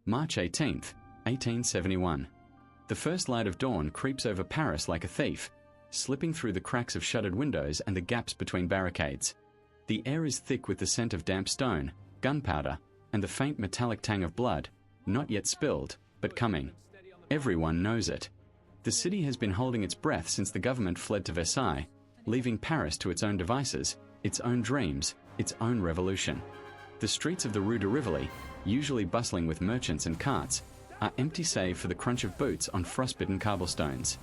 March 18, 1871. The first light of dawn creeps over Paris like a thief, slipping through the cracks of shuttered windows and the gaps between barricades. The air is thick with the scent of damp stone, gunpowder, and the faint metallic tang of blood, not yet spilled, but coming. Everyone knows it. The city has been holding its breath since the government fled to Versailles, leaving Paris to its own devices, its own dreams, its own revolution. The streets of the Rue de Rivoli, usually bustling with merchants and carts, are empty save for the crunch of boots on frostbitten cobblestones.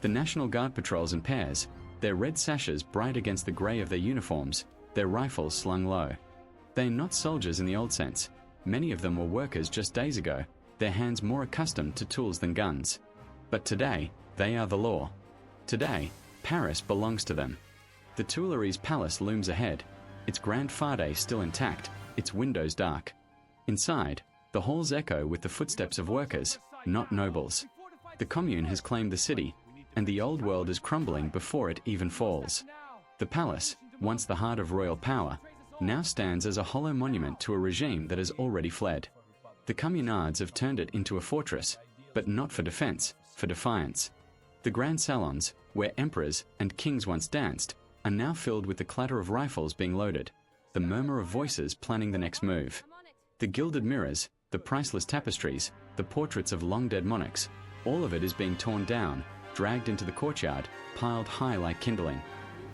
The National Guard patrols in pairs, their red sashes bright against the grey of their uniforms, their rifles slung low. They are not soldiers in the old sense. Many of them were workers just days ago, their hands more accustomed to tools than guns. But today, they are the law. Today, Paris belongs to them. The Tuileries Palace looms ahead, its grand fade still intact, its windows dark. Inside, the halls echo with the footsteps of workers, not nobles. The Commune has claimed the city, and the old world is crumbling before it even falls. The palace, once the heart of royal power, now stands as a hollow monument to a regime that has already fled. The communards have turned it into a fortress, but not for defense, for defiance. The grand salons, where emperors and kings once danced, are now filled with the clatter of rifles being loaded, the murmur of voices planning the next move. The gilded mirrors, the priceless tapestries, the portraits of long-dead monarchs, all of it is being torn down, dragged into the courtyard, piled high like kindling.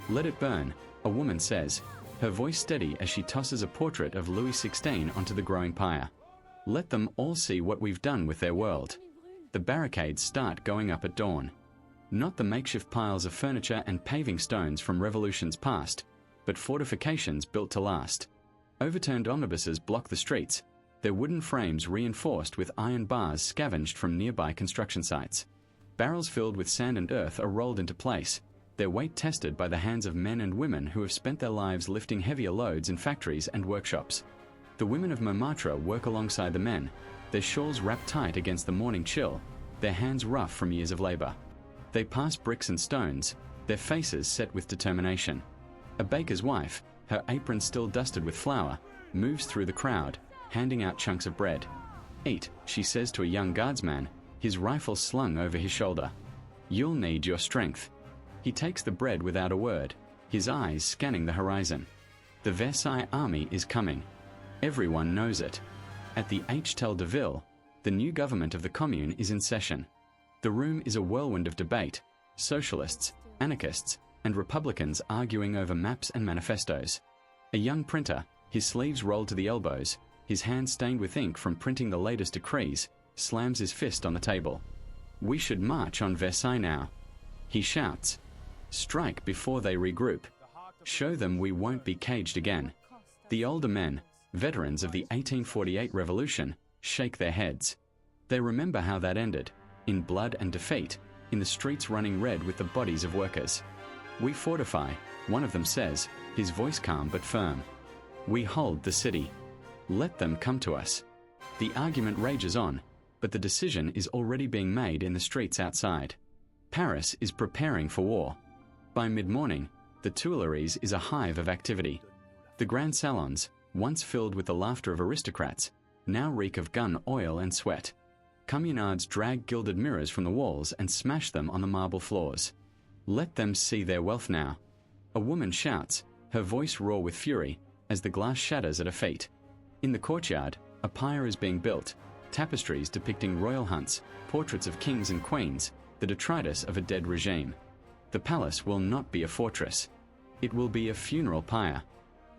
Let it burn, a woman says, her voice steady as she tosses a portrait of Louis XVI onto the growing pyre. Let them all see what we've done with their world. The barricades start going up at dawn. Not the makeshift piles of furniture and paving stones from revolutions past, but fortifications built to last. Overturned omnibuses block the streets, their wooden frames reinforced with iron bars scavenged from nearby construction sites. Barrels filled with sand and earth are rolled into place, their weight tested by the hands of men and women who have spent their lives lifting heavier loads in factories and workshops. The women of Montmartre work alongside the men, their shawls wrapped tight against the morning chill, their hands rough from years of labor. They pass bricks and stones, their faces set with determination. A baker's wife, her apron still dusted with flour, moves through the crowd, handing out chunks of bread. Eat, she says to a young guardsman, his rifle slung over his shoulder. You'll need your strength. He takes the bread without a word, his eyes scanning the horizon. The Versailles army is coming. Everyone knows it. At the Hôtel de Ville, the new government of the Commune is in session. The room is a whirlwind of debate, socialists, anarchists, and Republicans arguing over maps and manifestos. A young printer, his sleeves rolled to the elbows, his hands stained with ink from printing the latest decrees, slams his fist on the table. We should march on Versailles now. He shouts. Strike before they regroup. Show them we won't be caged again. The older men, veterans of the 1848 revolution, shake their heads. They remember how that ended, in blood and defeat, in the streets running red with the bodies of workers. We fortify, one of them says, his voice calm but firm. We hold the city. Let them come to us. The argument rages on, but the decision is already being made in the streets outside. Paris is preparing for war. By mid-morning, the Tuileries is a hive of activity. The grand salons, once filled with the laughter of aristocrats, now reek of gun oil and sweat. Communards drag gilded mirrors from the walls and smash them on the marble floors. Let them see their wealth now. A woman shouts, her voice raw with fury, as the glass shatters at her feet. In the courtyard, a pyre is being built, tapestries depicting royal hunts, portraits of kings and queens, the detritus of a dead regime. The palace will not be a fortress. It will be a funeral pyre.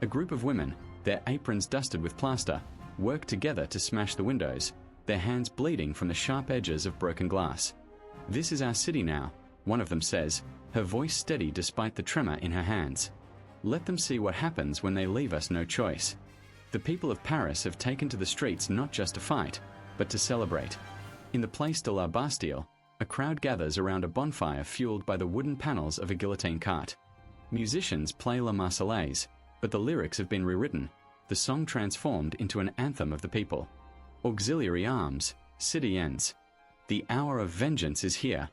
A group of women, their aprons dusted with plaster, work together to smash the windows, their hands bleeding from the sharp edges of broken glass. This is our city now, one of them says, her voice steady despite the tremor in her hands. Let them see what happens when they leave us no choice. The people of Paris have taken to the streets not just to fight, but to celebrate. In the Place de la Bastille, a crowd gathers around a bonfire fueled by the wooden panels of a guillotine cart. Musicians play La Marseillaise, but the lyrics have been rewritten, the song transformed into an anthem of the people. Auxiliary arms, city ends. The hour of vengeance is here.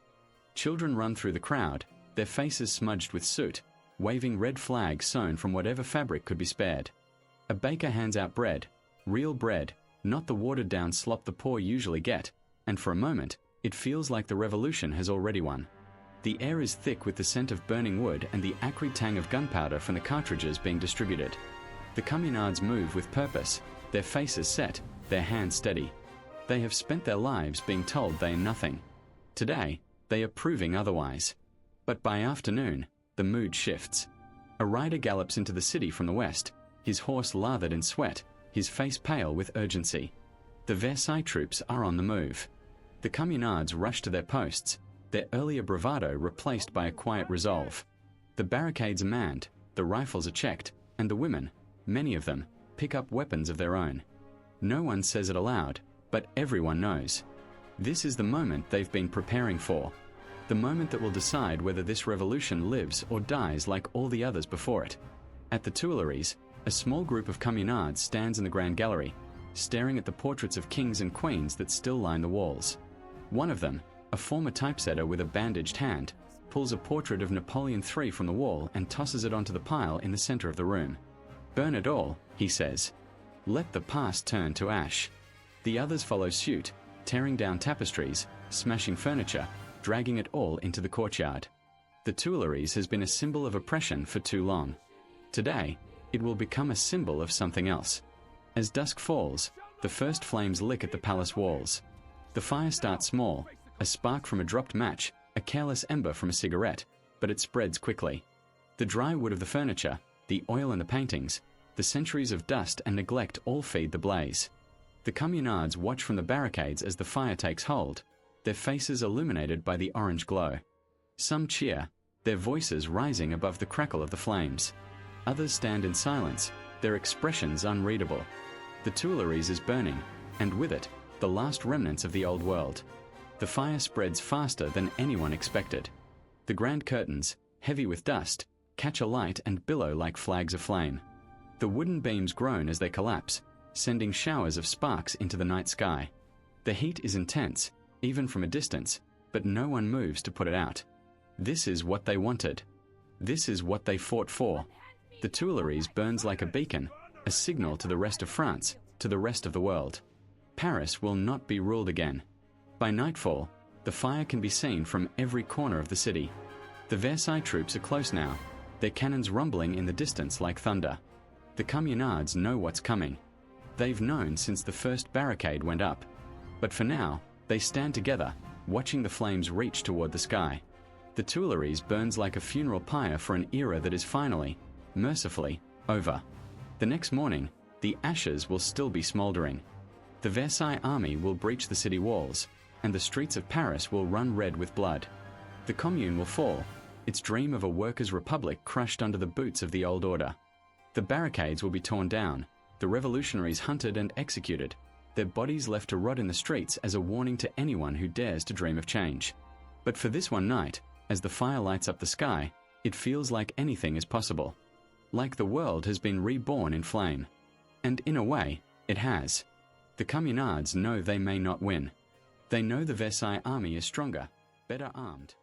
Children run through the crowd, their faces smudged with soot, waving red flags sewn from whatever fabric could be spared. A baker hands out bread, real bread, not the watered-down slop the poor usually get, and for a moment, it feels like the revolution has already won. The air is thick with the scent of burning wood and the acrid tang of gunpowder from the cartridges being distributed. The communards move with purpose, their faces set, their hands steady. They have spent their lives being told they are nothing. Today, they are proving otherwise. But by afternoon, the mood shifts. A rider gallops into the city from the west, his horse lathered in sweat, his face pale with urgency. The Versailles troops are on the move. The communards rush to their posts, their earlier bravado replaced by a quiet resolve. The barricades are manned, the rifles are checked, and the women, many of them, pick up weapons of their own. No one says it aloud, but everyone knows. This is the moment they've been preparing for. The moment that will decide whether this revolution lives or dies like all the others before it. At the Tuileries, a small group of communards stands in the Grand Gallery, staring at the portraits of kings and queens that still line the walls. One of them, a former typesetter with a bandaged hand, pulls a portrait of Napoleon III from the wall and tosses it onto the pile in the center of the room. "Burn it all," he says. "Let the past turn to ash." The others follow suit, tearing down tapestries, smashing furniture, dragging it all into the courtyard. The Tuileries has been a symbol of oppression for too long. Today, it will become a symbol of something else. As dusk falls, the first flames lick at the palace walls. The fire starts small, a spark from a dropped match, a careless ember from a cigarette, but it spreads quickly. The dry wood of the furniture, the oil in the paintings, the centuries of dust and neglect all feed the blaze. The communards watch from the barricades as the fire takes hold, their faces illuminated by the orange glow. Some cheer, their voices rising above the crackle of the flames. Others stand in silence, their expressions unreadable. The Tuileries is burning, and with it, the last remnants of the old world. The fire spreads faster than anyone expected. The grand curtains, heavy with dust, catch alight and billow like flags of flame. The wooden beams groan as they collapse, sending showers of sparks into the night sky. The heat is intense, even from a distance, but no one moves to put it out. This is what they wanted. This is what they fought for. The Tuileries burns like a beacon, a signal to the rest of France, to the rest of the world. Paris will not be ruled again. By nightfall, the fire can be seen from every corner of the city. The Versailles troops are close now, their cannons rumbling in the distance like thunder. The communards know what's coming. They've known since the first barricade went up. But for now, they stand together, watching the flames reach toward the sky. The Tuileries burns like a funeral pyre for an era that is finally, mercifully, over. The next morning, the ashes will still be smoldering. The Versailles army will breach the city walls, and the streets of Paris will run red with blood. The Commune will fall, its dream of a workers' republic crushed under the boots of the old order. The barricades will be torn down, the revolutionaries hunted and executed, their bodies left to rot in the streets as a warning to anyone who dares to dream of change. But for this one night, as the fire lights up the sky, it feels like anything is possible. Like the world has been reborn in flame. And in a way, it has. The communards know they may not win. They know the Versailles army is stronger, better armed.